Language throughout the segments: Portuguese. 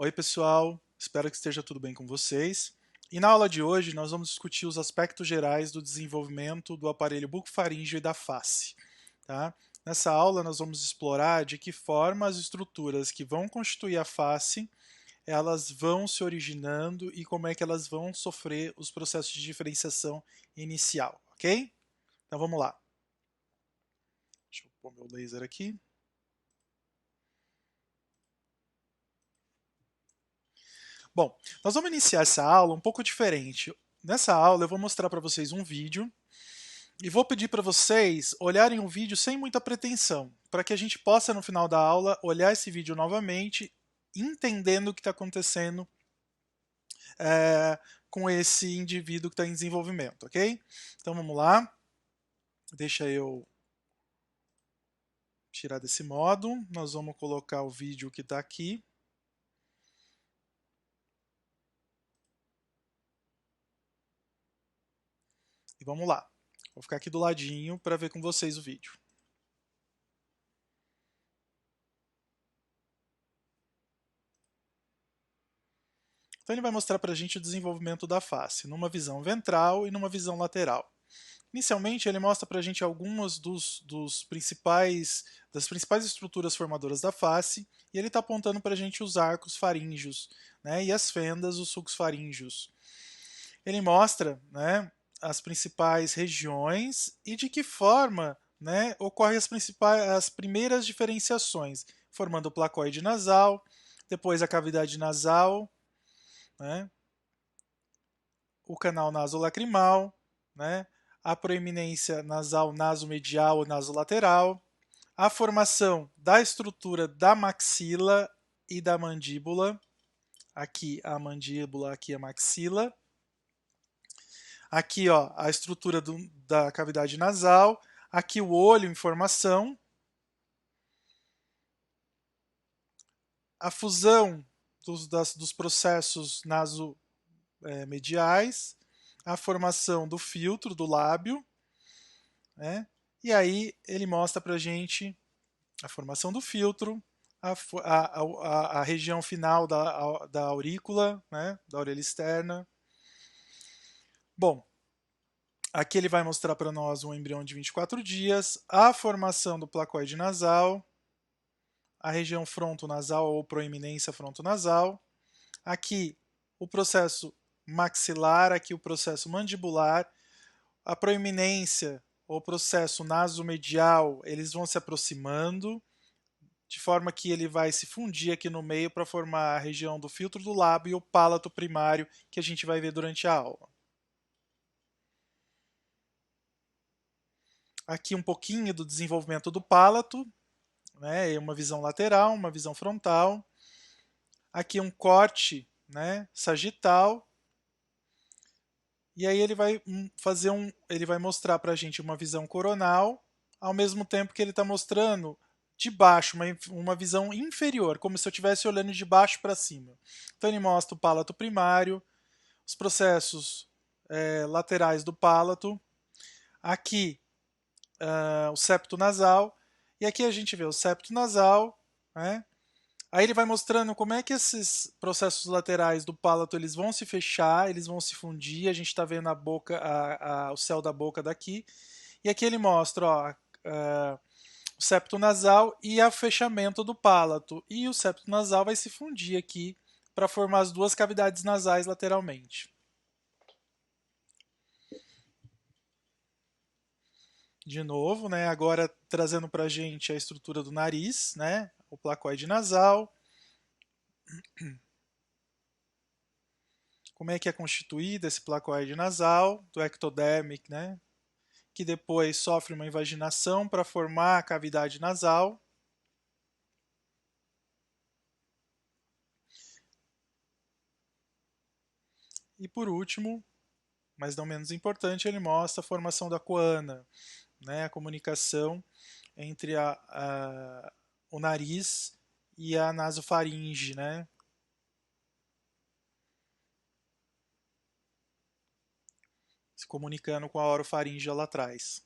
Oi, pessoal, espero que esteja tudo bem com vocês. E na aula de hoje nós vamos discutir os aspectos gerais do desenvolvimento do aparelho bucofaríngeo e da face. Tá? Nessa aula nós vamos explorar de que forma as estruturas que vão constituir a face elas vão se originando e como é que elas vão sofrer os processos de diferenciação inicial, ok? Então vamos lá. Deixa eu pôr meu laser aqui. Bom, nós vamos iniciar essa aula um pouco diferente. Nessa aula eu vou mostrar para vocês um vídeo e vou pedir para vocês olharem o vídeo sem muita pretensão, para que a gente possa no final da aula olhar esse vídeo novamente, entendendo o que está acontecendo é, com esse indivíduo que está em desenvolvimento, ok? Então vamos lá, deixa eu tirar desse modo, nós vamos colocar o vídeo que está aqui. E vamos lá. Vou ficar aqui do ladinho para ver com vocês o vídeo. Então ele vai mostrar para a gente o desenvolvimento da face, numa visão ventral e numa visão lateral. Inicialmente ele mostra para a gente algumas das principais estruturas formadoras da face, e ele está apontando para a gente os arcos faríngeos, né, e as fendas, os sulcos faríngeos. Ele mostra, né, as principais regiões e de que forma, né, ocorrem as primeiras diferenciações, formando o placoide nasal, depois a cavidade nasal, né, o canal nasolacrimal, né, a proeminência nasal nasomedial ou nasolateral, a formação da estrutura da maxila e da mandíbula, aqui a mandíbula, aqui a maxila, aqui ó, a estrutura da cavidade nasal, aqui o olho em formação, a fusão dos processos nasomediais, a formação do filtro do lábio, né? E aí ele mostra para a gente a formação do filtro, a região final da aurícula, né? Da orelha externa. Bom, aqui ele vai mostrar para nós um embrião de 24 dias, a formação do placoide nasal, a região frontonasal ou proeminência frontonasal. Aqui o processo maxilar, aqui o processo mandibular, a proeminência ou processo nasomedial, eles vão se aproximando, de forma que ele vai se fundir aqui no meio para formar a região do filtro do lábio e o palato primário, que a gente vai ver durante a aula. Aqui um pouquinho do desenvolvimento do palato, né, uma visão lateral, uma visão frontal. Aqui um corte, né, sagital. E aí ele vai ele vai mostrar para a gente uma visão coronal, ao mesmo tempo que ele está mostrando de baixo, uma visão inferior, como se eu estivesse olhando de baixo para cima. Então ele mostra o palato primário, os processos laterais do palato, aqui o septo nasal, e aqui a gente vê o septo nasal, né? Aí ele vai mostrando como é que esses processos laterais do palato eles vão se fechar, eles vão se fundir. A gente está vendo a boca, o céu da boca daqui. E aqui ele mostra ó, o septo nasal e o fechamento do palato. E o septo nasal vai se fundir aqui para formar as duas cavidades nasais lateralmente. De novo, né, agora trazendo para a gente a estrutura do nariz, né, o placoide nasal. Como é que é constituído esse placoide nasal, do ectodermic, né, que depois sofre uma invaginação para formar a cavidade nasal. E por último, mas não menos importante, ele mostra a formação da coana, né, a comunicação entre o nariz e a nasofaringe, né, se comunicando com a orofaringe lá atrás.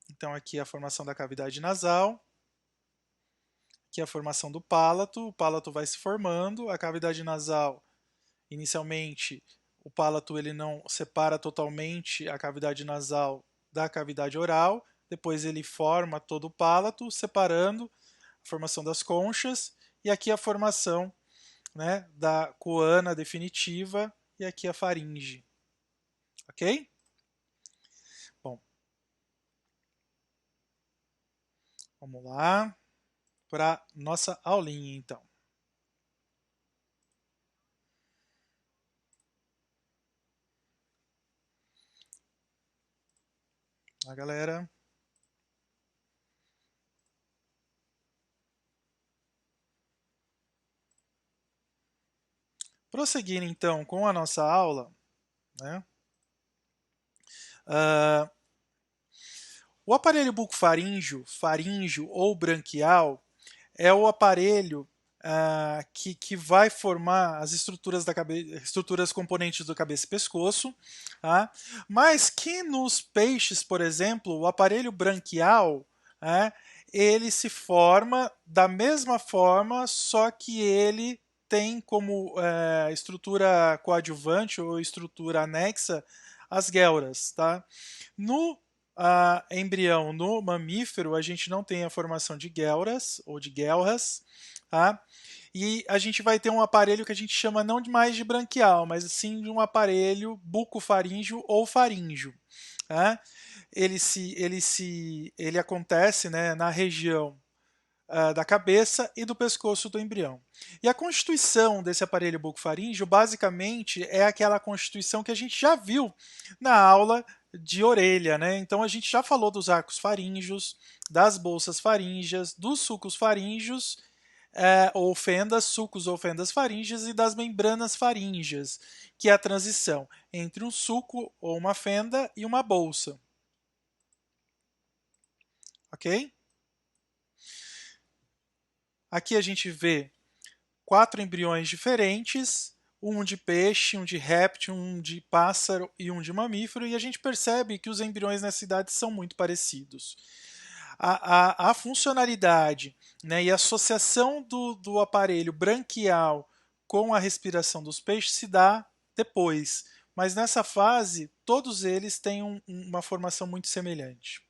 Então aqui a formação da cavidade nasal, que é a formação do palato. O palato vai se formando, a cavidade nasal, inicialmente, o palato ele não separa totalmente a cavidade nasal da cavidade oral, depois ele forma todo o palato, separando a formação das conchas, e aqui a formação, né, da coana definitiva, e aqui a faringe. Ok? Bom, vamos lá para nossa aulinha, então. A galera. Prosseguindo então com a nossa aula, né? Uh, o aparelho bucofaríngeo, faríngeo ou branquial é o aparelho que vai formar as estruturas da estruturas componentes do cabeça e pescoço, tá? Mas que nos peixes, por exemplo, o aparelho branquial, ele se forma da mesma forma, só que ele tem como estrutura coadjuvante ou estrutura anexa as guelras, tá? No embrião, no mamífero, a gente não tem a formação de guelras ou de guelras, tá? E a gente vai ter um aparelho que a gente chama não mais de branquial, mas sim de um aparelho bucofaríngeo ou faríngeo. Tá? Ele acontece, né, na região da cabeça e do pescoço do embrião. E a constituição desse aparelho bucofaríngeo, basicamente, é aquela constituição que a gente já viu na aula de orelha, né? Então a gente já falou dos arcos faríngeos, das bolsas faríngeas, dos sulcos faríngeos ou fendas, sulcos ou fendas faríngeas e das membranas faríngeas, que é a transição entre um sulco ou uma fenda e uma bolsa. Ok? Aqui a gente vê 4 embriões diferentes, um de peixe, um de réptil, um de pássaro e um de mamífero, e a gente percebe que os embriões nessa idade são muito parecidos. A funcionalidade, né, e a associação do aparelho branquial com a respiração dos peixes se dá depois, mas nessa fase todos eles têm uma formação muito semelhante.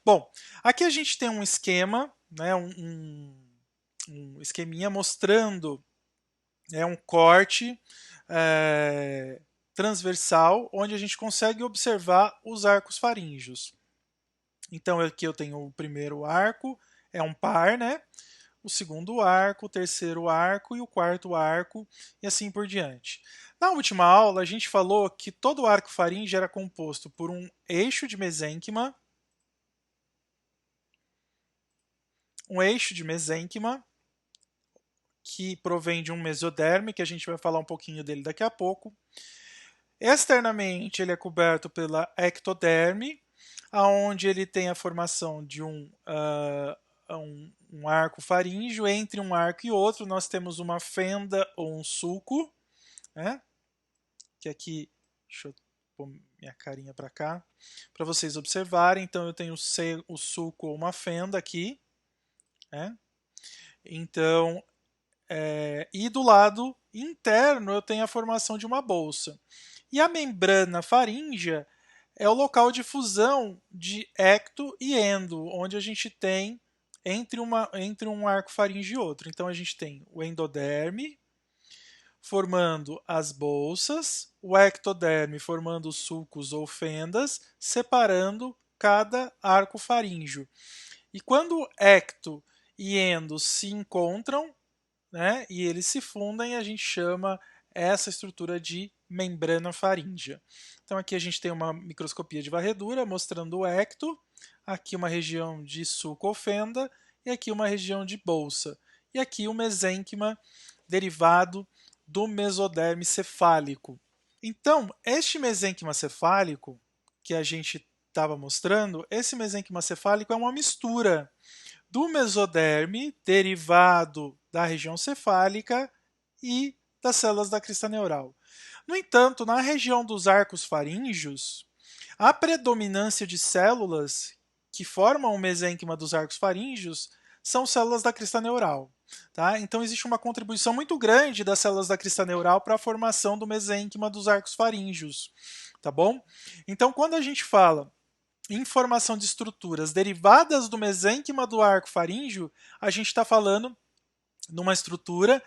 Bom, aqui a gente tem um esquema, né, um esqueminha mostrando um corte transversal, onde a gente consegue observar os arcos faríngeos. Então aqui eu tenho o primeiro arco, é um par, né? O segundo arco, o terceiro arco e o quarto arco, e assim por diante. Na última aula, a gente falou que todo arco faríngeo era composto por um eixo de mesênquima, que provém de um mesoderme, que a gente vai falar um pouquinho dele daqui a pouco. Externamente, ele é coberto pela ectoderme, aonde ele tem a formação de um arco faríngeo. Entre um arco e outro, nós temos uma fenda ou um sulco, né? Que aqui, deixa eu pôr minha carinha para cá, para vocês observarem. Então, eu tenho o sulco ou uma fenda aqui, né? Então, e do lado interno eu tenho a formação de uma bolsa. E a membrana faríngea é o local de fusão de ecto e endo, onde a gente tem entre um arco faríngeo e outro. Então a gente tem o endoderme formando as bolsas, o ectoderme formando os sulcos ou fendas, separando cada arco faríngeo. E quando ecto e endo se encontram, né, e eles se fundem, a gente chama essa estrutura de membrana faríngea. Então aqui a gente tem uma microscopia de varredura mostrando o ecto, aqui uma região de sulco ou fenda e aqui uma região de bolsa. E aqui o mesênquima derivado do mesoderme cefálico. Então, este mesênquima cefálico que a gente estava mostrando, esse mesênquima cefálico é uma mistura do mesoderme derivado da região cefálica e das células da crista neural. No entanto, na região dos arcos faríngeos, a predominância de células que formam o mesênquima dos arcos faríngeos são células da crista neural. Tá? Então existe uma contribuição muito grande das células da crista neural para a formação do mesênquima dos arcos faríngeos. Tá bom? Então quando a gente fala em formação de estruturas derivadas do mesênquima do arco faríngeo, a gente está falando numa estrutura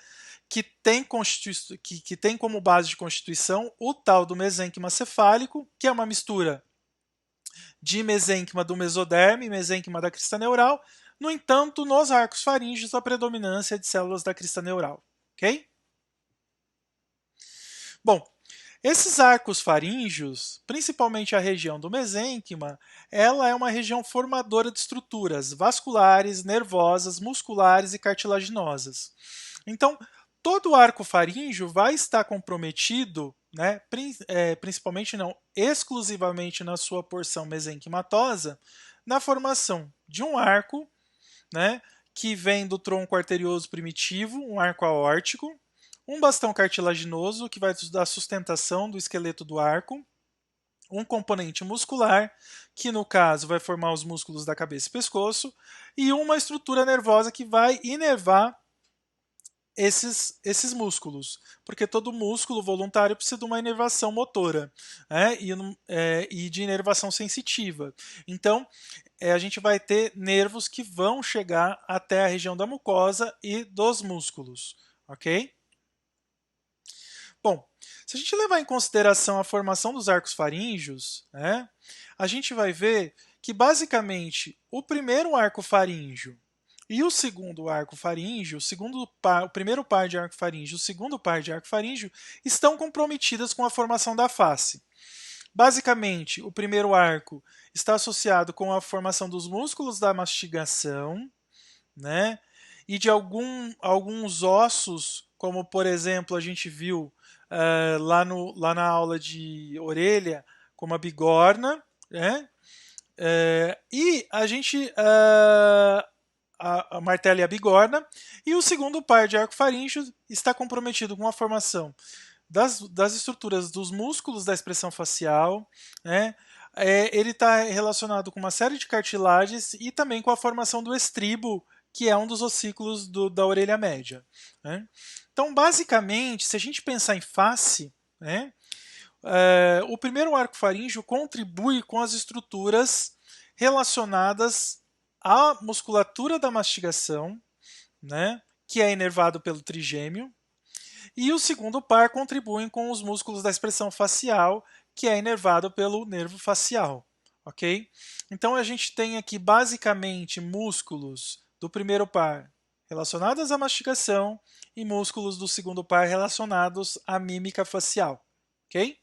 que tem como base de constituição o tal do mesênquima cefálico, que é uma mistura de mesênquima do mesoderme e mesênquima da crista neural. No entanto, nos arcos faríngeos, a predominância é de células da crista neural. Ok? Bom, esses arcos faríngeos, principalmente a região do mesênquima, ela é uma região formadora de estruturas vasculares, nervosas, musculares e cartilaginosas. Então, todo o arco faríngeo vai estar comprometido, né, principalmente não, exclusivamente na sua porção mesenquimatosa, na formação de um arco, né, que vem do tronco arterioso primitivo, um arco aórtico, um bastão cartilaginoso, que vai dar sustentação do esqueleto do arco, um componente muscular, que no caso vai formar os músculos da cabeça e pescoço, e uma estrutura nervosa que vai inervar esses músculos, porque todo músculo voluntário precisa de uma inervação motora, né, e de inervação sensitiva. Então, a gente vai ter nervos que vão chegar até a região da mucosa e dos músculos, ok? Bom, se a gente levar em consideração a formação dos arcos faríngeos, né, a gente vai ver que basicamente o primeiro arco faríngeo e o segundo arco faríngeo, o primeiro par de arco faríngeo e o segundo par de arco faríngeo estão comprometidas com a formação da face. Basicamente, o primeiro arco está associado com a formação dos músculos da mastigação, né? E de alguns ossos, como por exemplo a gente viu lá na aula de orelha, como a bigorna, né? E a gente a martela e a bigorna, e o segundo par de arco faríngeo está comprometido com a formação das estruturas dos músculos da expressão facial, né? Ele está relacionado com uma série de cartilagens e também com a formação do estribo, que é um dos ossículos da orelha média, né? Então, basicamente, se a gente pensar em face, né, o primeiro arco faríngeo contribui com as estruturas relacionadas à musculatura da mastigação, né, que é inervado pelo trigêmeo, e o segundo par contribuem com os músculos da expressão facial, que é inervado pelo nervo facial, ok? Então a gente tem aqui basicamente músculos do primeiro par relacionados à mastigação e músculos do segundo par relacionados à mímica facial, ok?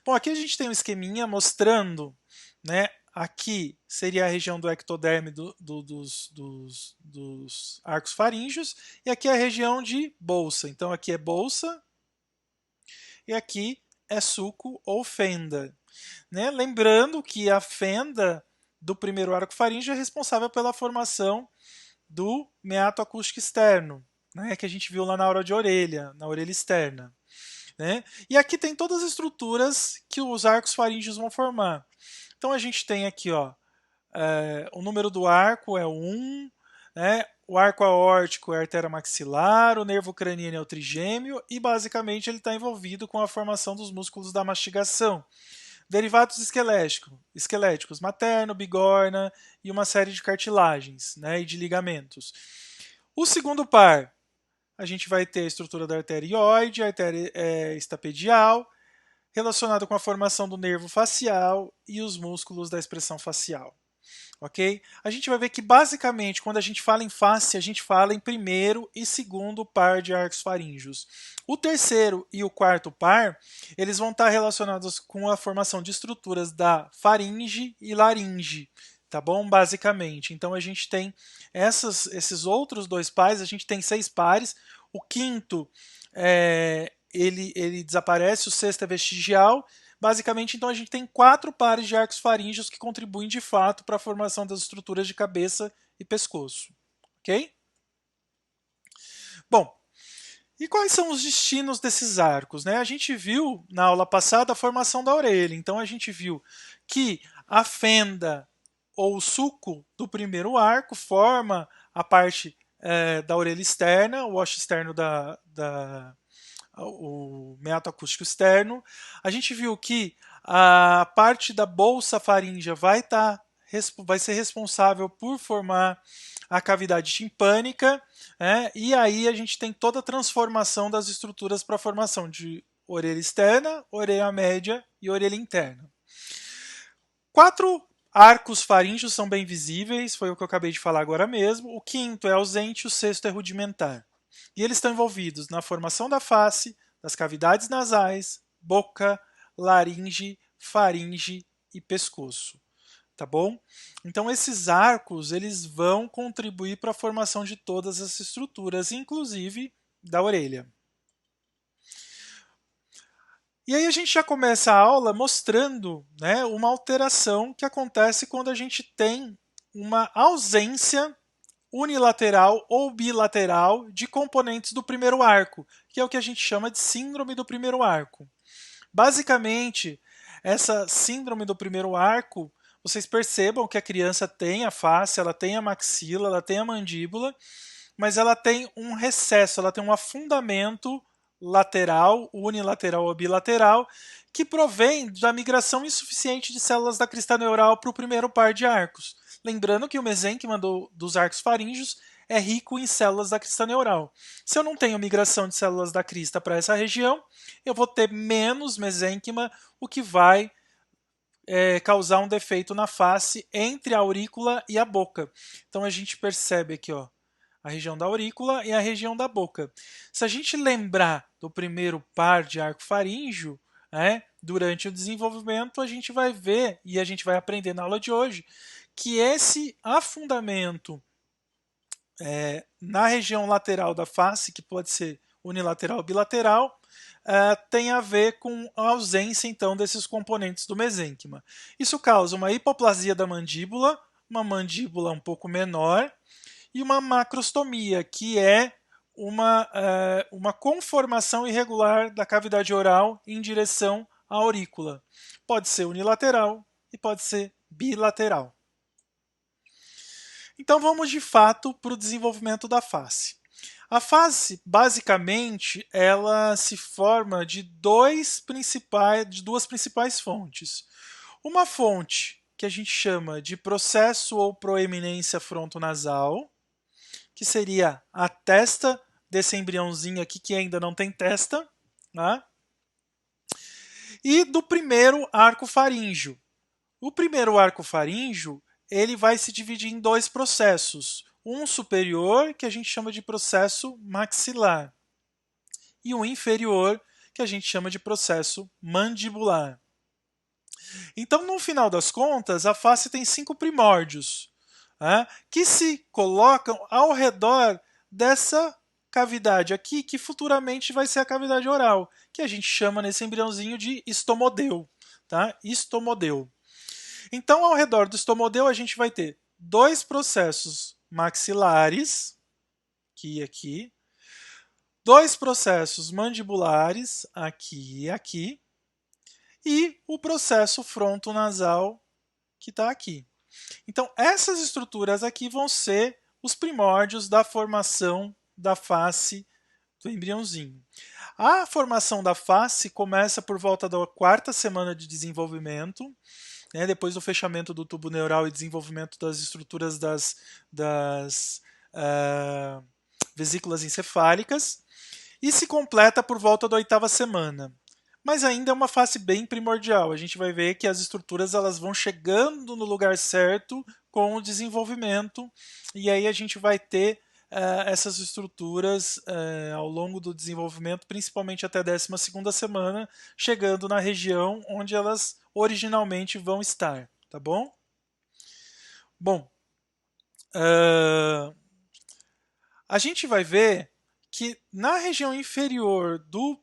Bom, aqui a gente tem um esqueminha mostrando, né, aqui seria a região do ectoderme dos arcos faríngeos, e aqui é a região de bolsa. Então aqui é bolsa e aqui é sulco ou fenda, né? Lembrando que a fenda do primeiro arco faríngeo é responsável pela formação do meato acústico externo, né, que a gente viu lá na aula de orelha, na orelha externa. Né? E aqui tem todas as estruturas que os arcos faríngeos vão formar. Então a gente tem aqui, ó, o número do arco é 1, né? O arco aórtico é a artéria maxilar, o nervo craniano é o trigêmeo e basicamente ele está envolvido com a formação dos músculos da mastigação. Derivados esqueléticos, materno, bigorna e uma série de cartilagens, né, e de ligamentos. O segundo par, a gente vai ter a estrutura da artéria ióide, a artéria estapedial, relacionado com a formação do nervo facial e os músculos da expressão facial. Ok? A gente vai ver que basicamente quando a gente fala em face, a gente fala em primeiro e segundo par de arcos faríngeos. O terceiro e o quarto par, eles vão estar relacionados com a formação de estruturas da faringe e laringe, tá bom? Basicamente. Então a gente tem esses outros dois pares, a gente tem 6 pares. O quinto ele desaparece, o sexto é vestigial. Basicamente, então, a gente tem 4 pares de arcos faríngeos que contribuem de fato para a formação das estruturas de cabeça e pescoço. Ok? Bom, e quais são os destinos desses arcos? Né? A gente viu na aula passada a formação da orelha. Então, a gente viu que a fenda ou o sulco do primeiro arco forma a parte da orelha externa, o wash externo o meato acústico externo. A gente viu que a parte da bolsa faríngea vai ser responsável por formar a cavidade timpânica, né? E aí a gente tem toda a transformação das estruturas para a formação de orelha externa, orelha média e orelha interna. 4 arcos faríngeos são bem visíveis, foi o que eu acabei de falar agora mesmo. O quinto é ausente, o sexto é rudimentar. E eles estão envolvidos na formação da face, das cavidades nasais, boca, laringe, faringe e pescoço. Tá bom? Então esses arcos eles vão contribuir para a formação de todas as estruturas, inclusive da orelha. E aí a gente já começa a aula mostrando, né, uma alteração que acontece quando a gente tem uma ausência unilateral ou bilateral de componentes do primeiro arco, que é o que a gente chama de síndrome do primeiro arco. Basicamente, essa síndrome do primeiro arco, vocês percebam que a criança tem a face, ela tem a maxila, ela tem a mandíbula, mas ela tem um recesso, ela tem um afundamento lateral, unilateral ou bilateral, que provém da migração insuficiente de células da crista neural para o primeiro par de arcos. Lembrando que o mesênquima dos arcos faríngeos é rico em células da crista neural. Se eu não tenho migração de células da crista para essa região, eu vou ter menos mesênquima, o que vai causar um defeito na face entre a aurícula e a boca. Então a gente percebe aqui, ó, a região da aurícula e a região da boca. Se a gente lembrar do primeiro par de arco faríngeo, durante o desenvolvimento a gente vai ver, e a gente vai aprender na aula de hoje, que esse afundamento na região lateral da face, que pode ser unilateral ou bilateral, tem a ver com a ausência então desses componentes do mesênquima. Isso causa uma hipoplasia da mandíbula, uma mandíbula um pouco menor, e uma macrostomia, que é uma conformação irregular da cavidade oral em direção à aurícula. Pode ser unilateral e pode ser bilateral. Então vamos de fato para o desenvolvimento da face. A face, basicamente, ela se forma de duas principais fontes. Uma fonte que a gente chama de processo ou proeminência frontonasal, que seria a testa desse embriãozinho aqui que ainda não tem testa, né? E do primeiro arco faríngeo. O primeiro arco faríngeo ele vai se dividir em dois processos. Um superior, que a gente chama de processo maxilar, e um inferior, que a gente chama de processo mandibular. Então, no final das contas, a face tem 5 primórdios, que se colocam ao redor dessa cavidade aqui, que futuramente vai ser a cavidade oral, que a gente chama nesse embriãozinho de estomodeu. Tá? Estomodeu. Então, ao redor do estomodeu, a gente vai ter dois processos maxilares, aqui e aqui, dois processos mandibulares, aqui e aqui, e o processo frontonasal, que está aqui. Então, essas estruturas aqui vão ser os primórdios da formação da face do embriãozinho. A formação da face começa por volta da 4ª semana de desenvolvimento, depois do fechamento do tubo neural e desenvolvimento das estruturas das vesículas encefálicas, e se completa por volta da 8ª semana. Mas ainda é uma face bem primordial. A gente vai ver que as estruturas elas vão chegando no lugar certo com o desenvolvimento, e aí a gente vai ter essas estruturas ao longo do desenvolvimento, principalmente até a 12ª semana, chegando na região onde elas originalmente vão estar, tá bom? Bom, a gente vai ver que na região inferior do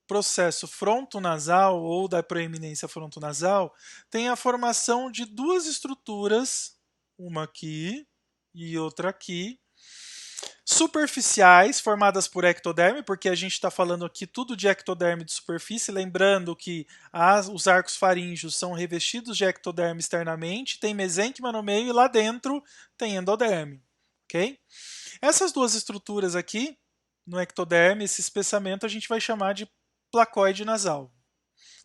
processo frontonasal ou da proeminência frontonasal tem a formação de duas estruturas, uma aqui e outra aqui. superficiais, formadas por ectoderme, porque a gente está falando aqui tudo de ectoderme de superfície, lembrando que os arcos faríngeos são revestidos de ectoderme externamente, tem mesênquima no meio e lá dentro tem endoderme. Ok? Essas duas estruturas aqui, no ectoderme, esse espessamento a gente vai chamar de placoide nasal.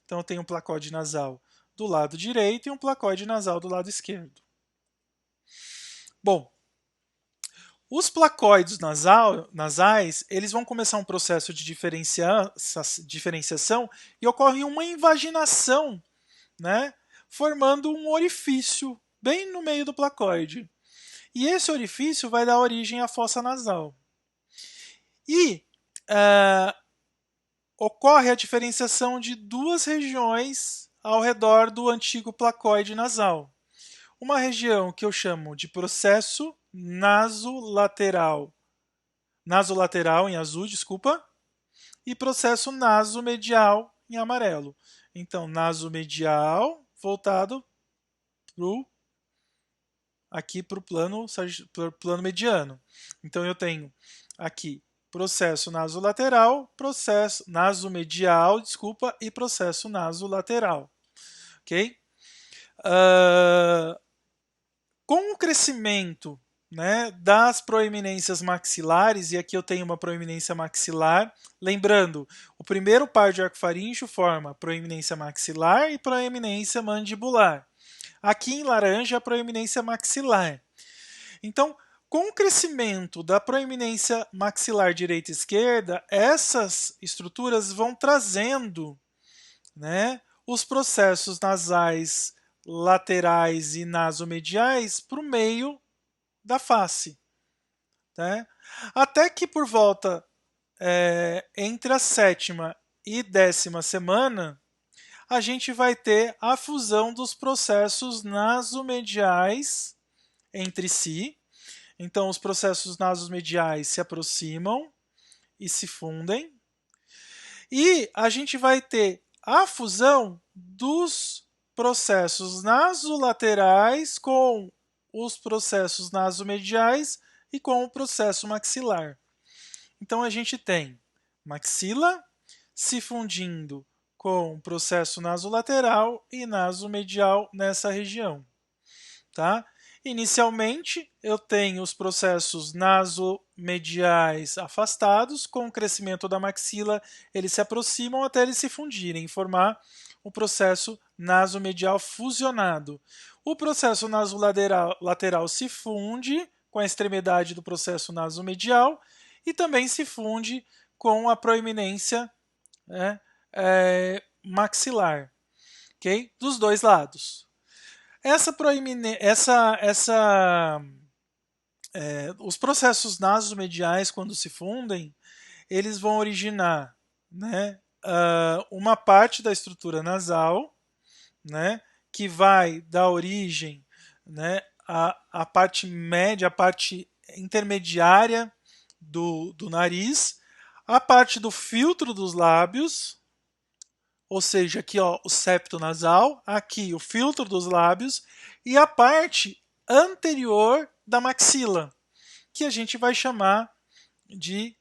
Então eu tenho um placoide nasal do lado direito e um placoide nasal do lado esquerdo. Bom, os placoides nasais, eles vão começar um processo de diferenciação e ocorre uma invaginação, né, formando um orifício bem no meio do placoide. E esse orifício vai dar origem à fossa nasal. E ocorre a diferenciação de duas regiões ao redor do antigo placoide nasal. Uma região que eu chamo de processo nasolateral em azul, desculpa, e processo nasomedial em amarelo. Então, nasomedial voltado aqui para o plano mediano. Então, eu tenho aqui processo nasolateral, processo nasomedial, desculpa, e processo nasolateral. Ok? Com o crescimento, né, das proeminências maxilares, e aqui eu tenho uma proeminência maxilar, lembrando, o primeiro par de arco faríngeo forma proeminência maxilar e proeminência mandibular. Aqui em laranja a proeminência maxilar. Então, com o crescimento da proeminência maxilar direita e esquerda, essas estruturas vão trazendo, né, os processos nasais laterais e nasomediais para o meio da face. Né? Até que por volta entre a 7ª e 10ª semana, a gente vai ter a fusão dos processos nasomediais entre si. Então, os processos nasomediais se aproximam e se fundem. E a gente vai ter a fusão dos processos nasolaterais com os processos nasomediais e com o processo maxilar. Então, a gente tem maxila se fundindo com o processo nasolateral e nasomedial nessa região. Tá? Inicialmente, eu tenho os processos nasomediais afastados, com o crescimento da maxila, eles se aproximam até eles se fundirem e formar o processo nasomedial fusionado. O processo nasolateral se funde com a extremidade do processo nasomedial e também se funde com a proeminência, né, maxilar, okay? Dos dois lados. Os processos nasomediais, quando se fundem, eles vão originar, né, uma parte da estrutura nasal, né, que vai dar origem, né, à parte média, à parte intermediária do nariz, a parte do filtro dos lábios, ou seja, aqui ó, o septo nasal, aqui o filtro dos lábios e a parte anterior da maxila, que a gente vai chamar de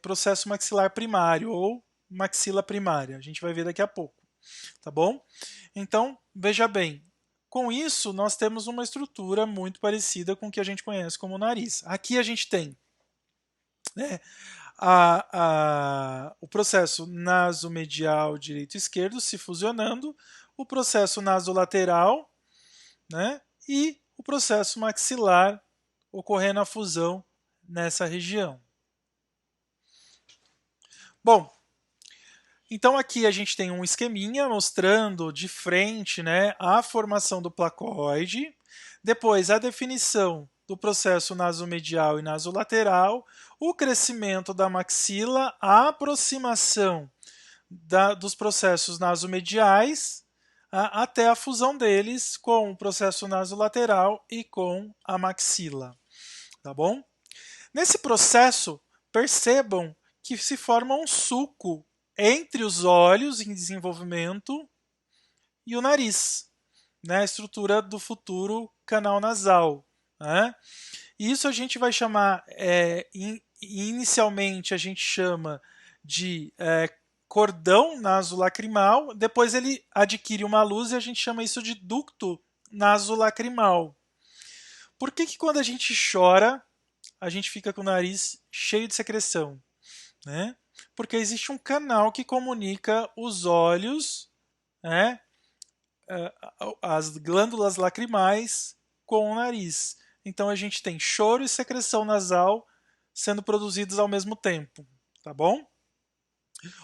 processo maxilar primário ou maxila primária. A gente vai ver daqui a pouco, tá bom? Então, veja bem, com isso nós temos uma estrutura muito parecida com o que a gente conhece como nariz. Aqui a gente tem, né, o processo nasomedial direito e esquerdo se fusionando, o processo nasolateral, né, e o processo maxilar ocorrendo a fusão nessa região. Bom, então aqui a gente tem um esqueminha mostrando de frente, né, a formação do placoide, depois a definição do processo nasomedial e nasolateral, o crescimento da maxila, a aproximação dos processos nasomediais até a fusão deles com o processo nasolateral e com a maxila. Tá bom? Nesse processo, percebam que se forma um sulco entre os olhos em desenvolvimento e o nariz, né? A estrutura do futuro canal nasal. né? Isso a gente vai chamar, inicialmente a gente chama de cordão nasolacrimal, depois ele adquire uma luz e a gente chama isso de ducto nasolacrimal. Por que que quando a gente chora, a gente fica com o nariz cheio de secreção, né? Porque existe um canal que comunica os olhos, né, as glândulas lacrimais com o nariz. Então a gente tem choro e secreção nasal sendo produzidos ao mesmo tempo, tá bom?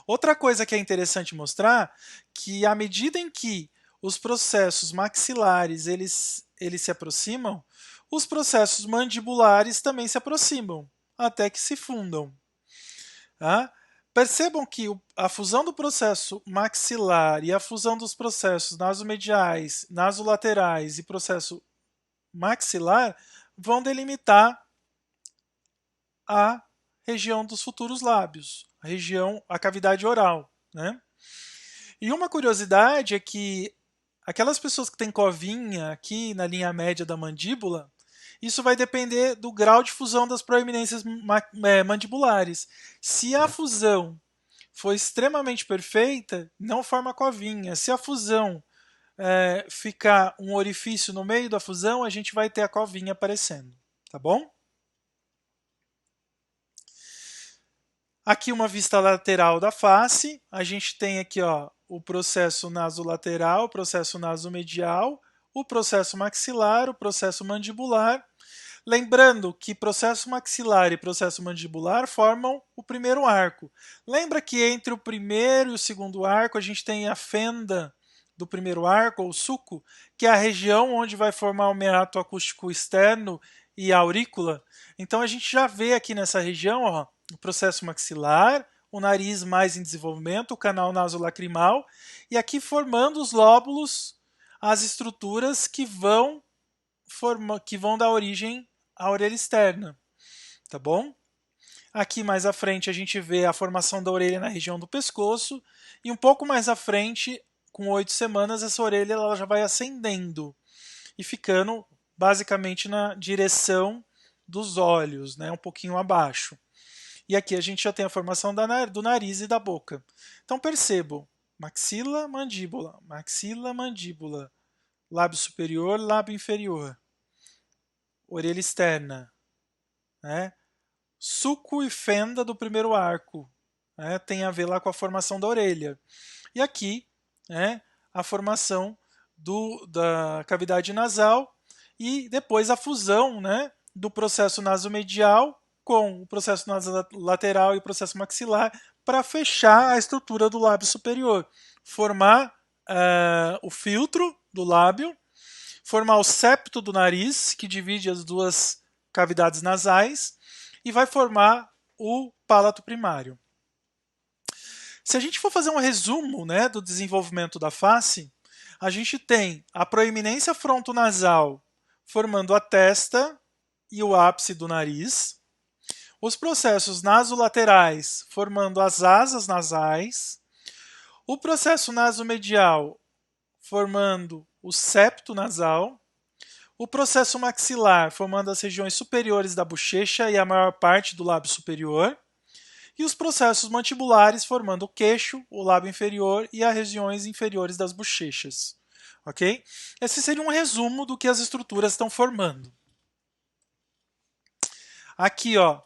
Outra coisa que é interessante mostrar que à medida em que os processos maxilares eles se aproximam, os processos mandibulares também se aproximam, até que se fundam. Tá? Percebam que a fusão do processo maxilar e a fusão dos processos nasomediais, nasolaterais e processo maxilar vão delimitar a região dos futuros lábios, a cavidade oral, né? E uma curiosidade é que aquelas pessoas que têm covinha aqui na linha média da mandíbula, isso vai depender do grau de fusão das proeminências mandibulares. Se a fusão for extremamente perfeita, não forma covinha. Se a fusão ficar um orifício no meio da fusão, a gente vai ter a covinha aparecendo, tá bom? Aqui uma vista lateral da face, a gente tem aqui ó, o processo nasolateral, o processo nasomedial, o processo maxilar, o processo mandibular. Lembrando que processo maxilar e processo mandibular formam o primeiro arco. Lembra que entre o primeiro e o segundo arco a gente tem a fenda do primeiro arco, ou suco, que é a região onde vai formar o meato acústico externo e a aurícula. Então a gente já vê aqui nessa região ó, o processo maxilar, o nariz mais em desenvolvimento, o canal nasolacrimal, e aqui formando os lóbulos, as estruturas que vão dar origem à orelha externa, tá bom? Aqui mais à frente a gente vê a formação da orelha na região do pescoço e um pouco mais à frente, com 8 semanas, essa orelha ela já vai ascendendo e ficando basicamente na direção dos olhos, né, um pouquinho abaixo. E aqui a gente já tem a formação do nariz e da boca. Então percebam, maxila, mandíbula, lábio superior, lábio inferior, orelha externa, né? Sulco e fenda do primeiro arco, né? Tem a ver lá com a formação da orelha. E aqui, né, a formação da cavidade nasal e depois a fusão, né, do processo nasomedial com o processo nasolateral e o processo maxilar para fechar a estrutura do lábio superior, formar o filtro do lábio, formar o septo do nariz, que divide as duas cavidades nasais, e vai formar o palato primário. Se a gente for fazer um resumo, né, do desenvolvimento da face, a gente tem a proeminência frontonasal formando a testa e o ápice do nariz, os processos nasolaterais formando as asas nasais, o processo nasomedial formando o septo nasal, o processo maxilar formando as regiões superiores da bochecha e a maior parte do lábio superior, e os processos mandibulares formando o queixo, o lábio inferior e as regiões inferiores das bochechas. Ok? Esse seria um resumo do que as estruturas estão formando. Aqui, ó,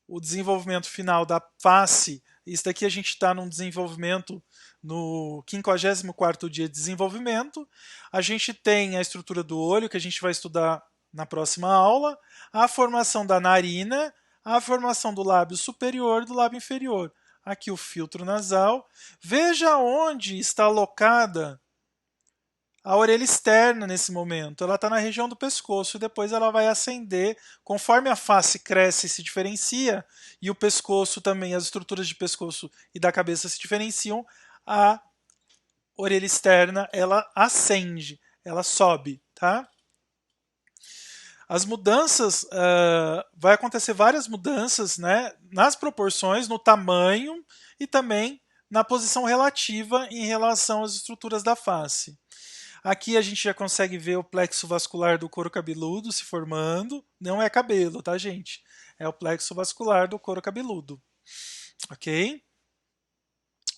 o desenvolvimento final da face. Isso daqui a gente está num desenvolvimento no 54º dia de desenvolvimento. A gente tem a estrutura do olho, que a gente vai estudar na próxima aula, a formação da narina, a formação do lábio superior e do lábio inferior. Aqui o filtro nasal. Veja onde está alocada a orelha externa nesse momento. Ela está na região do pescoço e depois ela vai ascender. Conforme a face cresce e se diferencia, e o pescoço também, as estruturas de pescoço e da cabeça se diferenciam, a orelha externa ela ascende, ela sobe, tá? As mudanças, vai acontecer várias mudanças, né, nas proporções, no tamanho e também na posição relativa em relação às estruturas da face. Aqui a gente já consegue ver o plexo vascular do couro cabeludo se formando. Não é cabelo, tá, gente? É o plexo vascular do couro cabeludo. Ok?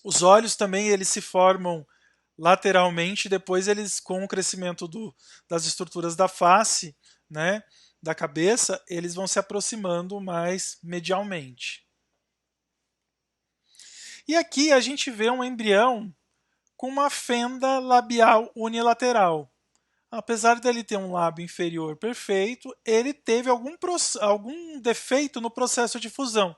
Os olhos também eles se formam lateralmente, depois eles, com o crescimento das estruturas da face, né, da cabeça, eles vão se aproximando mais medialmente. E aqui a gente vê um embrião com uma fenda labial unilateral. Apesar dele ter um lábio inferior perfeito, ele teve algum defeito no processo de fusão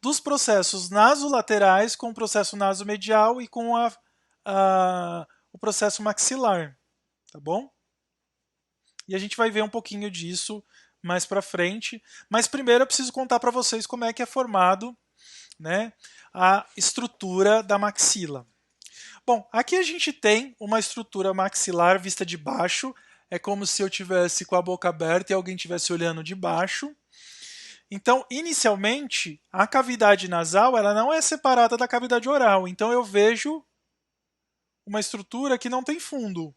dos processos nasolaterais com o processo nasomedial e com o processo maxilar, tá bom? E a gente vai ver um pouquinho disso mais para frente, mas primeiro eu preciso contar para vocês como é que é formado, né, a estrutura da maxila. Bom, aqui a gente tem uma estrutura maxilar vista de baixo. É como se eu tivesse com a boca aberta e alguém estivesse olhando de baixo. Então, inicialmente, a cavidade nasal ela não é separada da cavidade oral. Então, eu vejo uma estrutura que não tem fundo,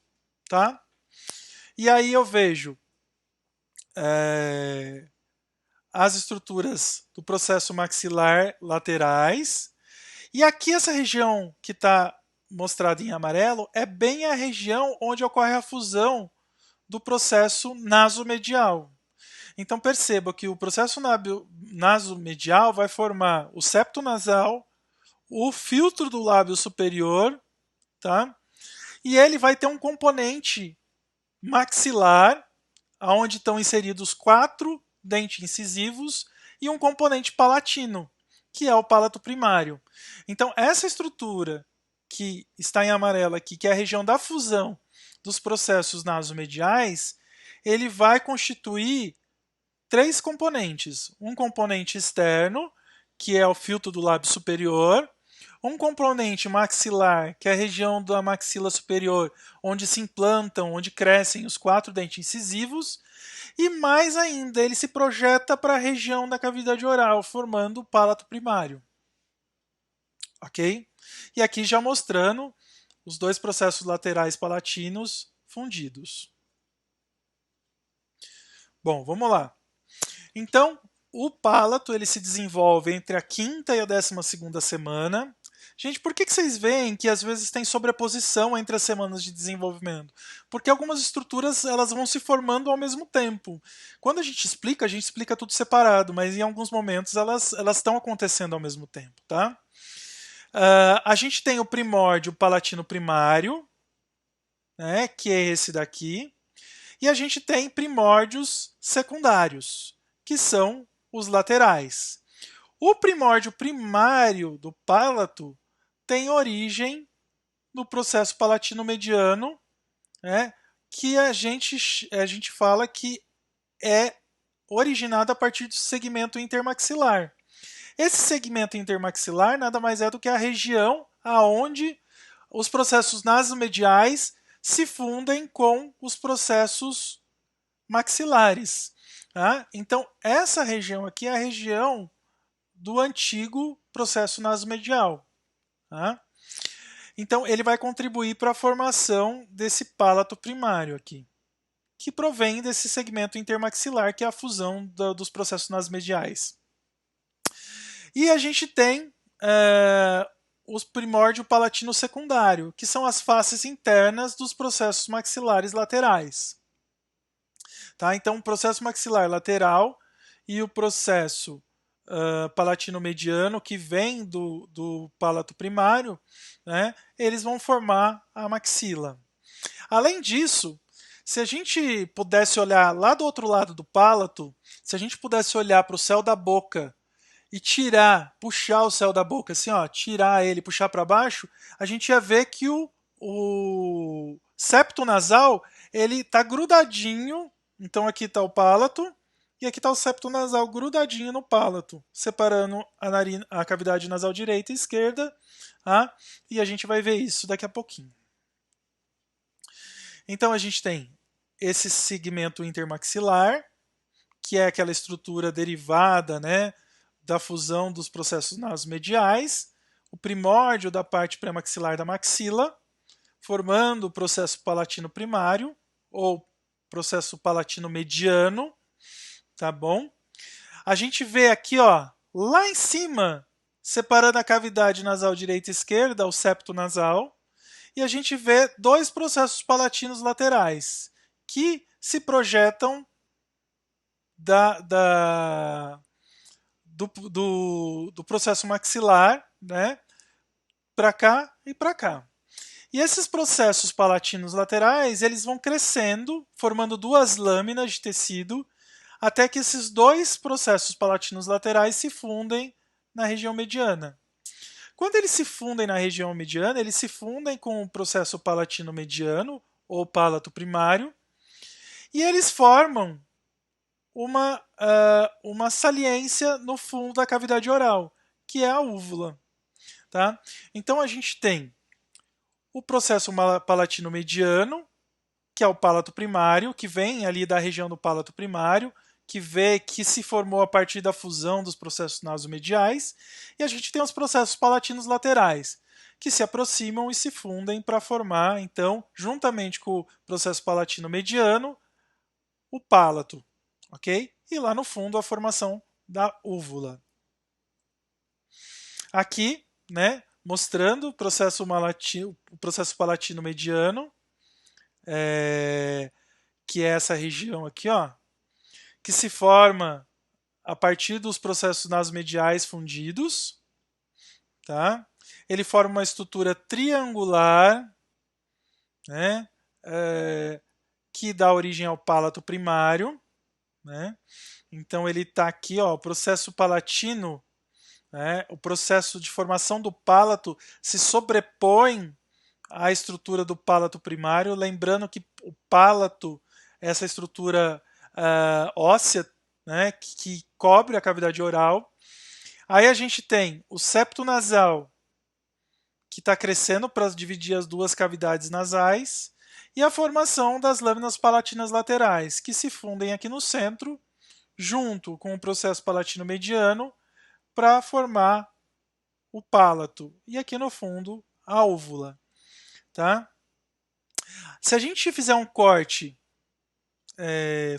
tá? E aí eu vejo as estruturas do processo maxilar laterais. E aqui essa região que está mostrada em amarelo é bem a região onde ocorre a fusão do processo nasomedial. Então perceba que o processo nasomedial vai formar o septo nasal, o filtro do lábio superior, tá? E ele vai ter um componente maxilar, onde estão inseridos 4 dentes incisivos, e um componente palatino, que é o palato primário. Então, essa estrutura que está em amarelo aqui, que é a região da fusão dos processos nasomediais, ele vai constituir 3 componentes. Um componente externo, que é o filtro do lábio superior, um componente maxilar, que é a região da maxila superior, onde se implantam, onde crescem os 4 dentes incisivos, e mais ainda, ele se projeta para a região da cavidade oral, formando o palato primário. Ok? E aqui já mostrando os 2 processos laterais palatinos fundidos. Bom, vamos lá. Então, o palato ele se desenvolve entre a 5ª e a 12ª semana. Gente, por que vocês veem que às vezes tem sobreposição entre as semanas de desenvolvimento? Porque algumas estruturas elas vão se formando ao mesmo tempo. Quando a gente explica tudo separado, mas em alguns momentos elas estão acontecendo ao mesmo tempo, tá? A gente tem o primórdio palatino primário, né, que é esse daqui, e a gente tem primórdios secundários, que são os laterais. O primórdio primário do palato tem origem no processo palatino mediano, né, que a gente fala que é originado a partir do segmento intermaxilar. Esse segmento intermaxilar nada mais é do que a região aonde os processos nasomediais se fundem com os processos maxilares. Tá? Então, essa região aqui é a região do antigo processo nasomedial. Tá? Então, ele vai contribuir para a formação desse palato primário aqui, que provém desse segmento intermaxilar, que é a fusão dos processos nasomediais. E a gente tem os primórdio palatino secundário, que são as faces internas dos processos maxilares laterais. Tá? Então, o processo maxilar lateral e o processo palatino mediano, que vem do palato primário, né, eles vão formar a maxila. Além disso, se a gente pudesse olhar lá do outro lado do palato, se a gente pudesse olhar para o céu da boca e puxar o céu da boca, assim, ó, tirar ele, puxar para baixo, a gente ia ver que o septo nasal ele está grudadinho. Então aqui está o palato e aqui está o septo nasal grudadinho no palato, separando a cavidade nasal direita e esquerda. Tá? E a gente vai ver isso daqui a pouquinho. Então a gente tem esse segmento intermaxilar, que é aquela estrutura derivada, né, da fusão dos processos nasomediais, o primórdio da parte pré-maxilar da maxila, formando o processo palatino primário, ou processo palatino mediano, tá bom? A gente vê aqui, ó, lá em cima, separando a cavidade nasal direita e esquerda, o septo nasal, e a gente vê dois processos palatinos laterais, que se projetam do processo maxilar, né, para cá e para cá. E esses processos palatinos laterais, eles vão crescendo, formando duas lâminas de tecido, até que esses dois processos palatinos laterais se fundem na região mediana. Quando eles se fundem na região mediana, eles se fundem com o processo palatino mediano, ou palato primário, e eles formam uma saliência no fundo da cavidade oral, que é a úvula. Tá? Então a gente tem o processo palatino mediano, que é o palato primário, que vem ali da região do palato primário, que se formou a partir da fusão dos processos nasomediais, e a gente tem os processos palatinos laterais, que se aproximam e se fundem para formar, então, juntamente com o processo palatino mediano, o pálato, ok? E lá no fundo a formação da úvula. Aqui, né, mostrando o processo palatino mediano, que é essa região aqui, ó, que se forma a partir dos processos nasomediais fundidos, tá? Ele forma uma estrutura triangular, né, que dá origem ao pálato primário, né? Então ele está aqui, ó, o processo palatino, né, o processo de formação do pálato se sobrepõe à estrutura do pálato primário, lembrando que o pálato é essa estrutura óssea, né, que cobre a cavidade oral. Aí a gente tem o septo nasal, que está crescendo para dividir as duas cavidades nasais, e a formação das lâminas palatinas laterais, que se fundem aqui no centro, junto com o processo palatino mediano, para formar o pálato. E aqui no fundo, a úvula. Tá? Se a gente fizer um corte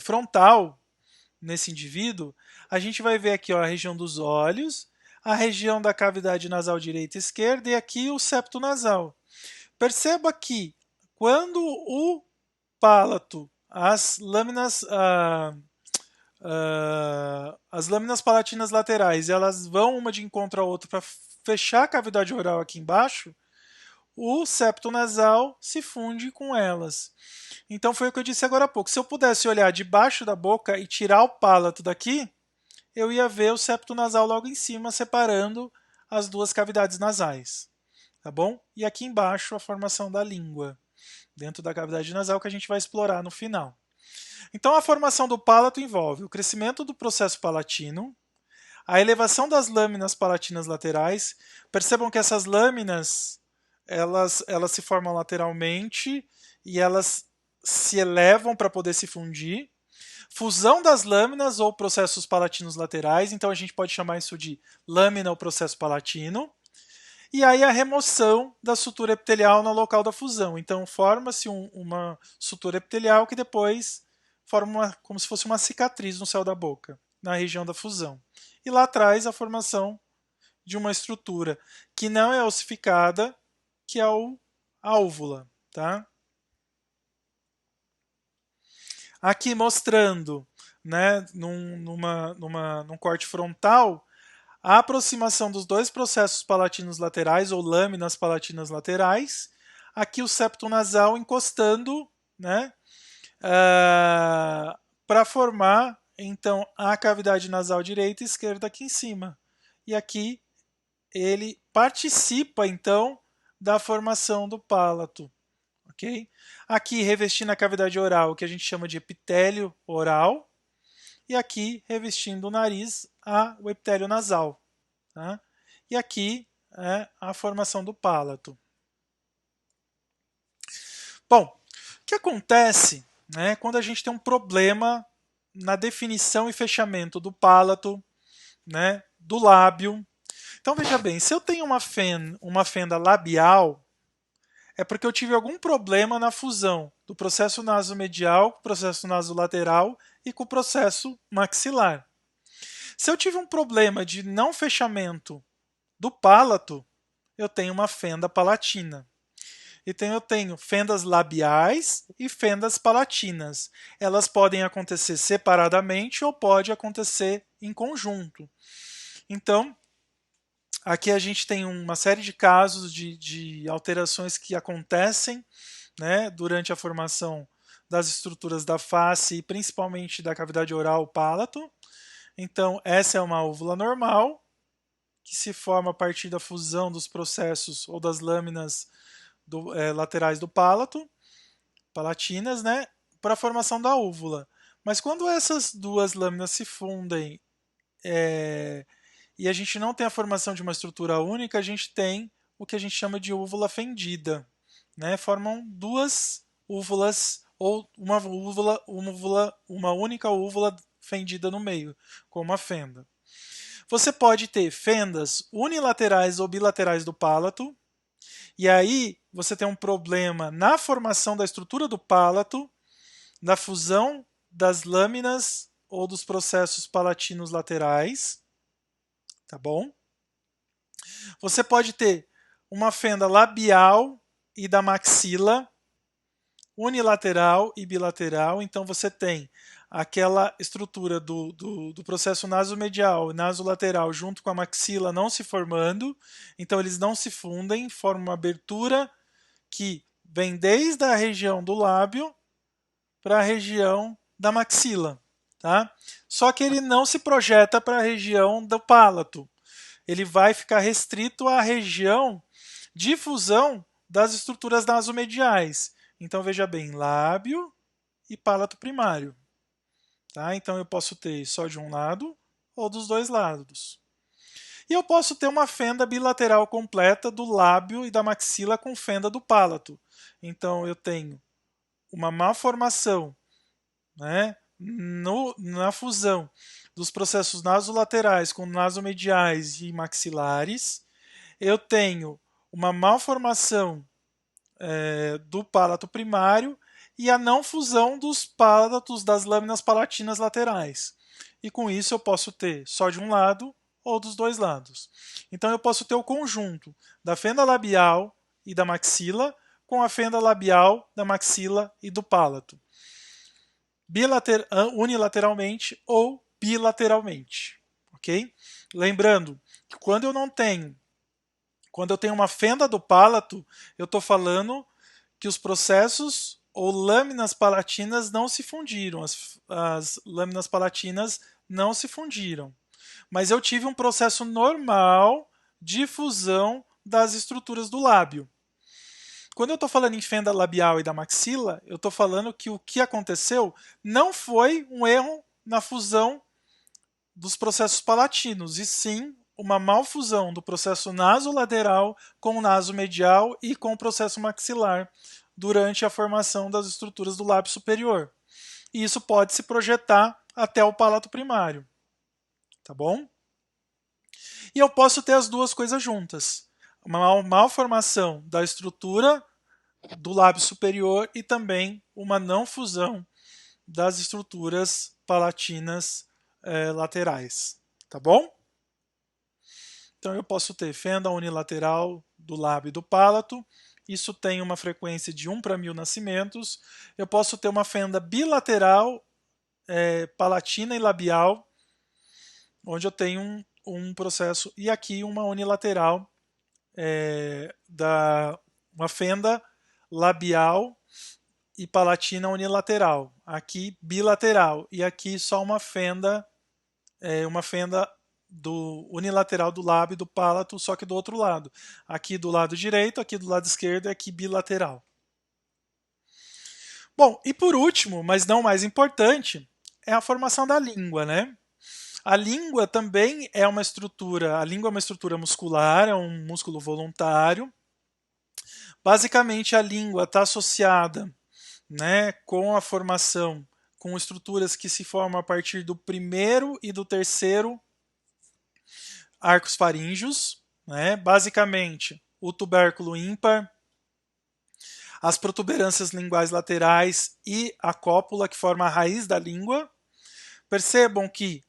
frontal nesse indivíduo, a gente vai ver aqui, ó, a região dos olhos, a região da cavidade nasal direita e esquerda e aqui o septo nasal. Perceba que quando o pálato, as lâminas palatinas laterais, elas vão uma de encontro à outra para fechar a cavidade oral aqui embaixo, o septo nasal se funde com elas. Então foi o que eu disse agora há pouco. Se eu pudesse olhar debaixo da boca e tirar o pálato daqui, eu ia ver o septo nasal logo em cima, separando as duas cavidades nasais. Tá bom? E aqui embaixo a formação da língua, dentro da cavidade nasal, que a gente vai explorar no final. Então a formação do pálato envolve o crescimento do processo palatino, a elevação das lâminas palatinas laterais. Percebam que essas lâminas elas se formam lateralmente e elas se elevam para poder se fundir. Fusão das lâminas ou processos palatinos laterais, então a gente pode chamar isso de lâmina ou processo palatino. E aí a remoção da sutura epitelial no local da fusão. Então forma-se uma sutura epitelial que depois forma como se fosse uma cicatriz no céu da boca, na região da fusão. E lá atrás a formação de uma estrutura que não é ossificada, que é a úvula. Tá? Aqui mostrando, né, num corte frontal, a aproximação dos dois processos palatinos laterais, ou lâminas palatinas laterais. Aqui o septo nasal encostando, né, para formar, então, a cavidade nasal direita e esquerda aqui em cima. E aqui ele participa, então, da formação do pálato. Okay? Aqui revestindo a cavidade oral, o que a gente chama de epitélio oral, e aqui revestindo o nariz, o epitélio nasal. Tá? E aqui é a formação do pálato. Bom, o que acontece, né, quando a gente tem um problema na definição e fechamento do pálato, né, do lábio? Então veja bem, se eu tenho uma fenda labial, é porque eu tive algum problema na fusão do processo nasomedial com o processo nasolateral e com o processo maxilar. Se eu tive um problema de não fechamento do pálato, eu tenho uma fenda palatina. Então eu tenho fendas labiais e fendas palatinas. Elas podem acontecer separadamente ou pode acontecer em conjunto. Então, aqui a gente tem uma série de casos de alterações que acontecem, né, durante a formação das estruturas da face e principalmente da cavidade oral palato. Então, essa é uma úvula normal, que se forma a partir da fusão dos processos ou das lâminas laterais do pálato, palatinas, né, para a formação da úvula. Mas quando essas duas lâminas se fundem e a gente não tem a formação de uma estrutura única, a gente tem o que a gente chama de úvula fendida. Né? Formam duas úvulas ou uma única úvula fendida no meio, com uma fenda. Você pode ter fendas unilaterais ou bilaterais do pálato, e aí você tem um problema na formação da estrutura do pálato, na fusão das lâminas ou dos processos palatinos laterais, tá bom? Você pode ter uma fenda labial e da maxila, unilateral e bilateral, então você tem aquela estrutura do processo nasomedial e nasolateral junto com a maxila não se formando, então eles não se fundem, formam uma abertura que vem desde a região do lábio para a região da maxila. Tá? Só que ele não se projeta para a região do pálato. Ele vai ficar restrito à região de fusão das estruturas nasomediais. Então veja bem, lábio e pálato primário. Tá? Então eu posso ter só de um lado ou dos dois lados. E eu posso ter uma fenda bilateral completa do lábio e da maxila com fenda do pálato. Então eu tenho uma malformação, né, na fusão dos processos nasolaterais com nasomediais e maxilares. Eu tenho uma malformação do pálato primário e a não fusão dos pálatos das lâminas palatinas laterais. E com isso eu posso ter só de um lado ou dos dois lados. Então eu posso ter o conjunto da fenda labial e da maxila com a fenda labial da maxila e do pálato, unilateralmente ou bilateralmente, ok? Lembrando que quando eu tenho uma fenda do pálato, eu estou falando que os processos ou lâminas palatinas não se fundiram, as lâminas palatinas não se fundiram. Mas eu tive um processo normal de fusão das estruturas do lábio. Quando eu estou falando em fenda labial e da maxila, eu estou falando que o que aconteceu não foi um erro na fusão dos processos palatinos, e sim uma malfusão do processo nasolateral com o nasomedial e com o processo maxilar durante a formação das estruturas do lábio superior. E isso pode se projetar até o palato primário. Tá bom? E eu posso ter as duas coisas juntas. Uma malformação da estrutura do lábio superior e também uma não fusão das estruturas palatinas laterais. Tá bom? Então eu posso ter fenda unilateral do lábio e do pálato. Isso tem uma frequência de 1 para 1000 nascimentos. Eu posso ter uma fenda bilateral, palatina e labial, onde eu tenho um processo, e aqui uma unilateral, uma fenda labial e palatina unilateral. Aqui bilateral, e aqui só uma fenda do unilateral do lábio e do pálato, só que do outro lado. Aqui do lado direito, aqui do lado esquerdo, e aqui bilateral. Bom, e por último, mas não mais importante, é a formação da língua, né? A língua também é uma estrutura, a língua é uma estrutura muscular, é um músculo voluntário. Basicamente, a língua está associada, né, com a formação, com estruturas que se formam a partir do primeiro e do terceiro arcos faríngeos, né? Basicamente o tubérculo ímpar, as protuberâncias linguais laterais e a cópula, que forma a raiz da língua. Percebam que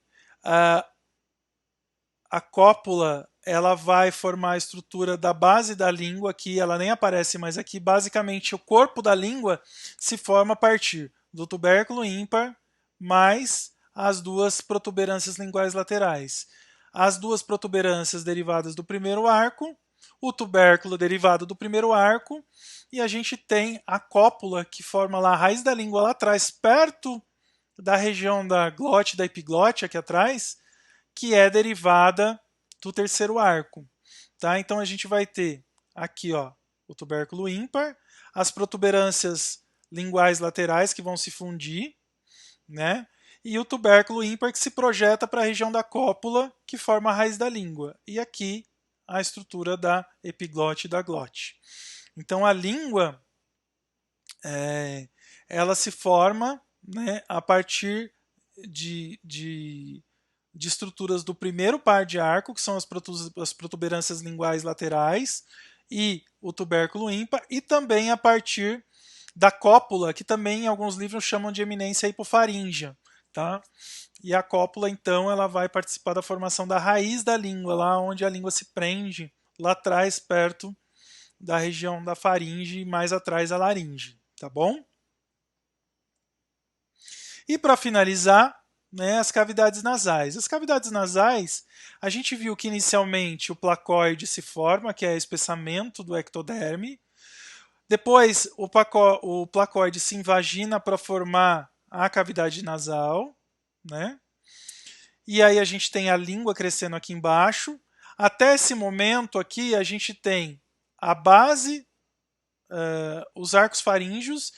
a cópula ela vai formar a estrutura da base da língua, aqui ela nem aparece mais aqui, basicamente o corpo da língua se forma a partir do tubérculo ímpar mais as duas protuberâncias linguais laterais. As duas protuberâncias derivadas do primeiro arco, o tubérculo derivado do primeiro arco, e a gente tem a cópula que forma lá a raiz da língua lá atrás, perto da região da glote, da epiglote aqui atrás, que é derivada do terceiro arco. Tá? Então a gente vai ter aqui o tubérculo ímpar, as protuberâncias linguais laterais que vão se fundir, né? E o tubérculo ímpar que se projeta para a região da cópula, que forma a raiz da língua. E aqui a estrutura da epiglote e da glote. Então a língua ela se forma, né, a partir de estruturas do primeiro par de arco, que são as protuberâncias linguais laterais, e o tubérculo ímpar, e também a partir da cópula, que também em alguns livros chamam de eminência hipofaríngea. Tá? E a cópula, então, ela vai participar da formação da raiz da língua, lá onde a língua se prende, lá atrás, perto da região da faringe e mais atrás a laringe. Tá bom? E para finalizar, né, as cavidades nasais. As cavidades nasais, a gente viu que inicialmente o placoide se forma, que é o espessamento do ectoderme. Depois o placoide se invagina para formar a cavidade nasal, né? E aí a gente tem a língua crescendo aqui embaixo. Até esse momento aqui a gente tem a base, os arcos faríngeos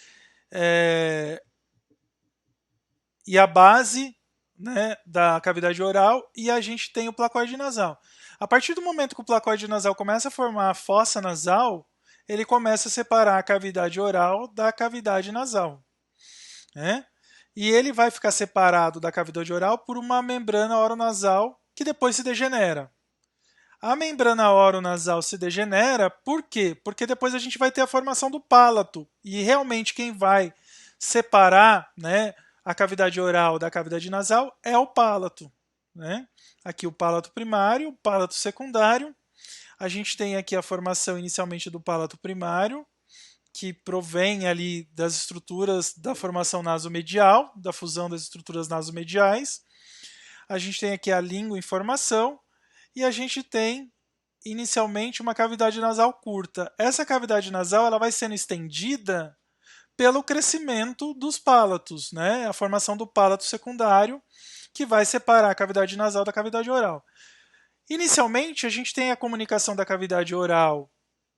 e a base, né, da cavidade oral, e a gente tem o placoide nasal. A partir do momento que o placoide nasal começa a formar a fossa nasal, ele começa a separar a cavidade oral da cavidade nasal, né? E ele vai ficar separado da cavidade oral por uma membrana oronasal que depois se degenera. A membrana oronasal se degenera por quê? Porque depois a gente vai ter a formação do palato. E realmente quem vai separar, né, a cavidade oral da cavidade nasal é o palato. Né? Aqui o palato primário, o palato secundário. A gente tem aqui a formação inicialmente do palato primário, que provém ali das estruturas da formação nasomedial, da fusão das estruturas nasomediais. A gente tem aqui a língua em formação e a gente tem inicialmente uma cavidade nasal curta. Essa cavidade nasal ela vai sendo estendida pelo crescimento dos pálatos, né? A formação do pálato secundário, que vai separar a cavidade nasal da cavidade oral. Inicialmente, a gente tem a comunicação da cavidade oral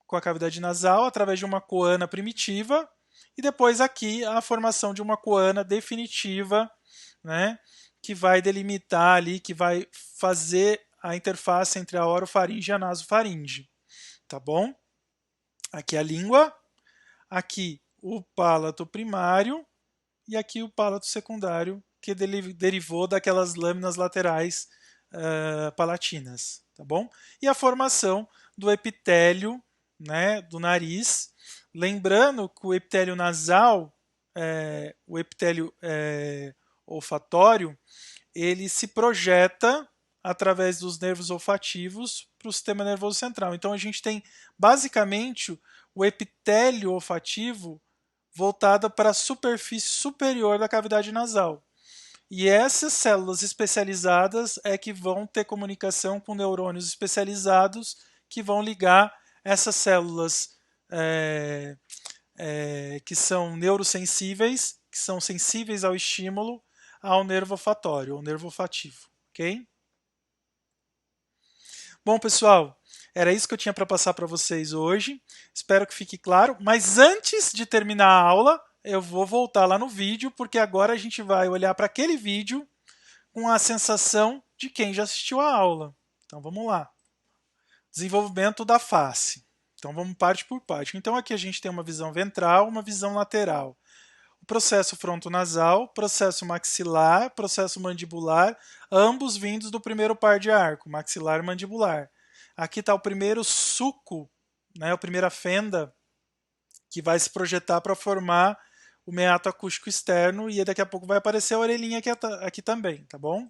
com a cavidade nasal através de uma coana primitiva, e depois aqui a formação de uma coana definitiva, né? Que vai delimitar ali, que vai fazer a interface entre a orofaringe e a nasofaringe. Tá bom? Aqui a língua, aqui o palato primário e aqui o palato secundário, que derivou daquelas lâminas laterais palatinas. Tá bom? E a formação do epitélio, né, do nariz. Lembrando que o epitélio nasal, o epitélio olfatório, ele se projeta através dos nervos olfativos para o sistema nervoso central. Então a gente tem basicamente o epitélio olfativo voltado para a superfície superior da cavidade nasal. E essas células especializadas é que vão ter comunicação com neurônios especializados que vão ligar essas células que são neurosensíveis, que são sensíveis ao estímulo, ao nervo olfatório, ao nervo olfativo. Ok? Bom, pessoal, era isso que eu tinha para passar para vocês hoje. Espero que fique claro. Mas antes de terminar a aula, eu vou voltar lá no vídeo, porque agora a gente vai olhar para aquele vídeo com a sensação de quem já assistiu a aula. Então vamos lá. Desenvolvimento da face. Então vamos parte por parte. Então aqui a gente tem uma visão ventral, uma visão lateral. O processo frontonasal, processo maxilar, processo mandibular, ambos vindos do primeiro par de arco, maxilar e mandibular. Aqui está o primeiro suco, né, a primeira fenda que vai se projetar para formar o meato acústico externo e daqui a pouco vai aparecer a orelhinha aqui também, tá bom?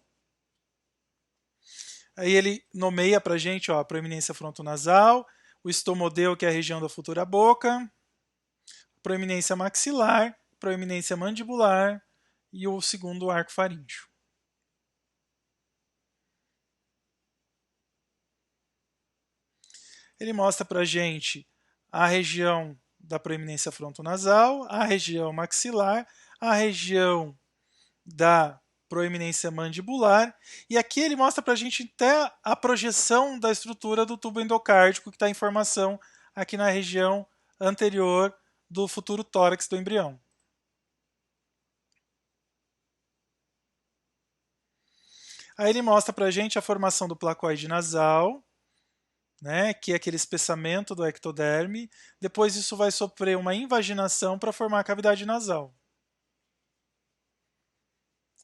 Aí ele nomeia para a gente ó, a proeminência frontonasal, o estomodeu, que é a região da futura boca, proeminência maxilar, proeminência mandibular e o segundo arco faríngeo. Ele mostra para a gente a região da proeminência frontonasal, a região maxilar, a região da proeminência mandibular, e aqui ele mostra para a gente até a projeção da estrutura do tubo endocárdico, que está em formação aqui na região anterior do futuro tórax do embrião. Aí ele mostra para a gente a formação do placoide nasal, né, que é aquele espessamento do ectoderme. Depois isso vai sofrer uma invaginação para formar a cavidade nasal.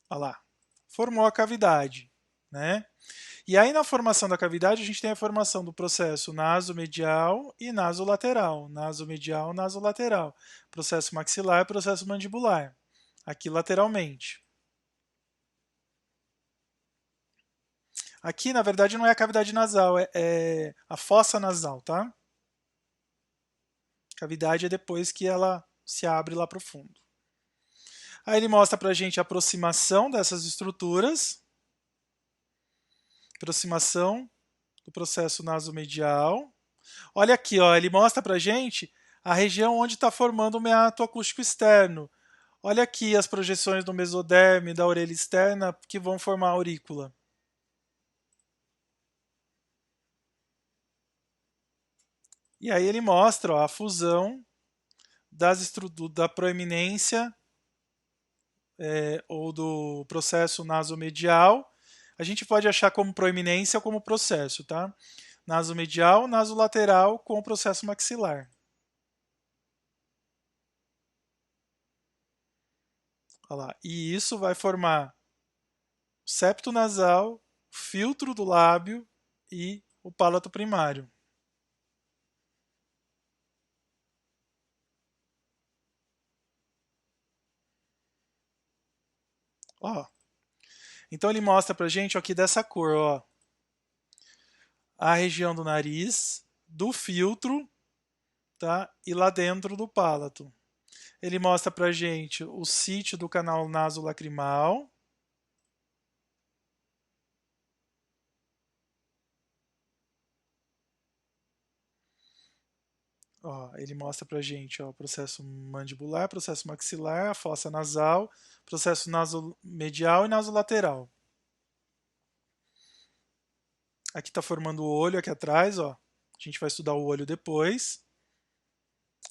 Olha lá, formou a cavidade, né? E aí na formação da cavidade a gente tem a formação do processo nasomedial e nasolateral, nasomedial, nasolateral, processo maxilar, processo mandibular, aqui lateralmente. Aqui, na verdade, não é a cavidade nasal, é a fossa nasal, tá? Cavidade é depois que ela se abre lá para o fundo. Aí ele mostra para a gente a aproximação dessas estruturas, aproximação do processo nasomedial. Olha aqui, ó, ele mostra para a gente a região onde está formando o meato acústico externo. Olha aqui as projeções do mesoderme, da orelha externa, que vão formar a aurícula. E aí ele mostra ó, a fusão da proeminência ou do processo nasomedial. A gente pode achar como proeminência ou como processo, tá? Nasomedial, nasolateral com o processo maxilar. Olha lá. E isso vai formar o septo nasal, o filtro do lábio e o palato primário. Ó. Então ele mostra pra gente ó, aqui dessa cor, ó, a região do nariz, do filtro, tá? E lá dentro do palato. Ele mostra pra gente o sítio do canal nasolacrimal. Ó, ele mostra pra gente ó, o processo mandibular, processo maxilar, a fossa nasal, processo nasomedial e nasolateral. Aqui está formando o olho aqui atrás, ó. A gente vai estudar o olho depois.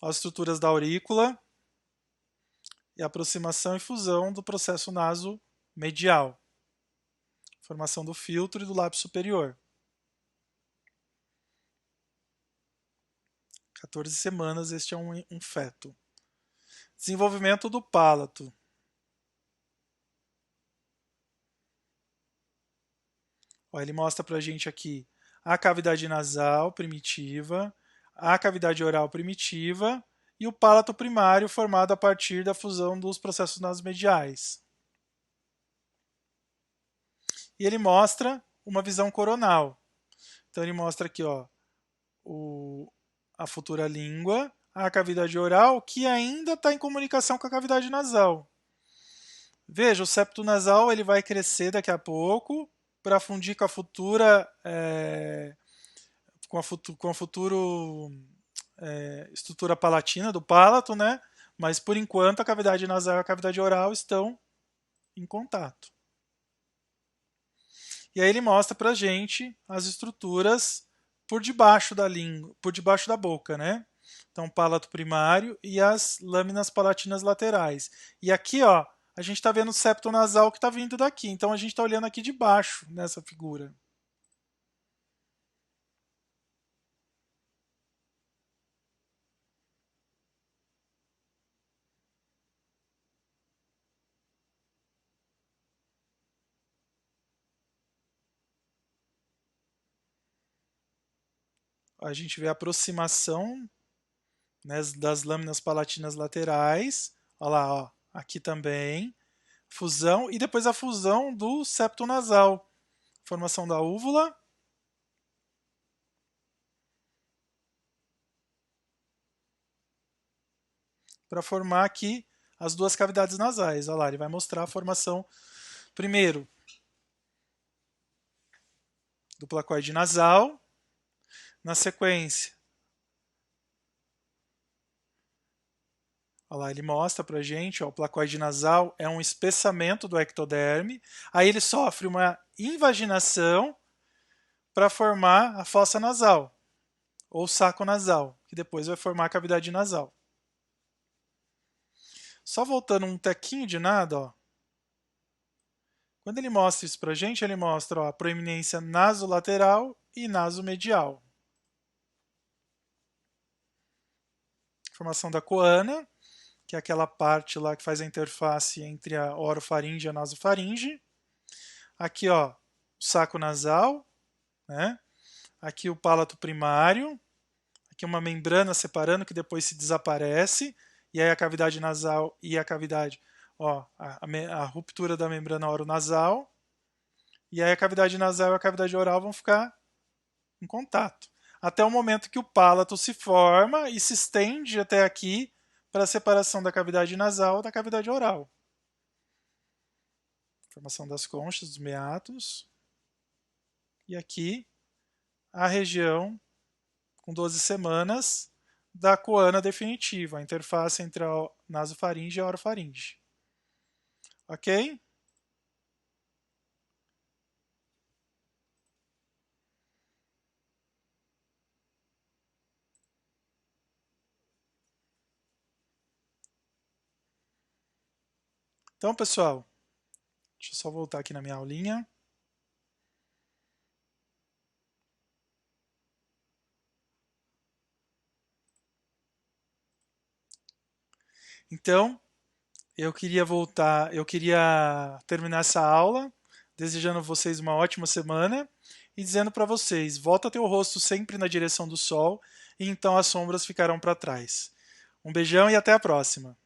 As estruturas da aurícula e a aproximação e fusão do processo nasomedial. Formação do filtro e do lábio superior. 14 semanas, este é um feto. Desenvolvimento do palato. Ó, ele mostra pra gente aqui a cavidade nasal primitiva, a cavidade oral primitiva e o palato primário formado a partir da fusão dos processos nasomediais. E ele mostra uma visão coronal. Então ele mostra aqui ó, a futura língua, a cavidade oral, que ainda está em comunicação com a cavidade nasal. Veja, o septo nasal ele vai crescer daqui a pouco para fundir com a futura com a futuro estrutura palatina do palato, né? Mas por enquanto a cavidade nasal e a cavidade oral estão em contato. E aí ele mostra para gente as estruturas por debaixo da língua, por debaixo da boca, né? Então, palato primário e as lâminas palatinas laterais. E aqui, ó, a gente está vendo o septo nasal que está vindo daqui. Então, a gente está olhando aqui de baixo nessa figura. A gente vê a aproximação né, das lâminas palatinas laterais. Olha lá, ó, aqui também. Fusão e depois a fusão do septo nasal. Formação da úvula. Para formar aqui as duas cavidades nasais. Olha lá, ele vai mostrar a formação primeiro do placoide nasal. Na sequência, olha lá, ele mostra pra gente, ó, o placoide nasal é um espessamento do ectoderme. Aí ele sofre uma invaginação para formar a fossa nasal, ou saco nasal, que depois vai formar a cavidade nasal. Só voltando um tequinho de nada, ó. Quando ele mostra isso pra gente, ele mostra, ó, a proeminência nasolateral e nasomedial. Formação da coana, que é aquela parte lá que faz a interface entre a orofaringe e a nasofaringe. Aqui, ó, o saco nasal, né? Aqui o palato primário, aqui uma membrana separando que depois se desaparece, e aí a cavidade nasal e a cavidade, ó, a ruptura da membrana oronasal, e aí a cavidade nasal e a cavidade oral vão ficar em contato. Até o momento que o palato se forma e se estende até aqui para a separação da cavidade nasal da cavidade oral. Formação das conchas, dos meatos. E aqui a região com 12 semanas da coana definitiva, a interface entre a nasofaringe e a orofaringe. Ok? Então, pessoal, deixa eu só voltar aqui na minha aulinha. Então, eu queria terminar essa aula desejando a vocês uma ótima semana e dizendo para vocês, volta teu rosto sempre na direção do sol e então as sombras ficarão para trás. Um beijão e até a próxima.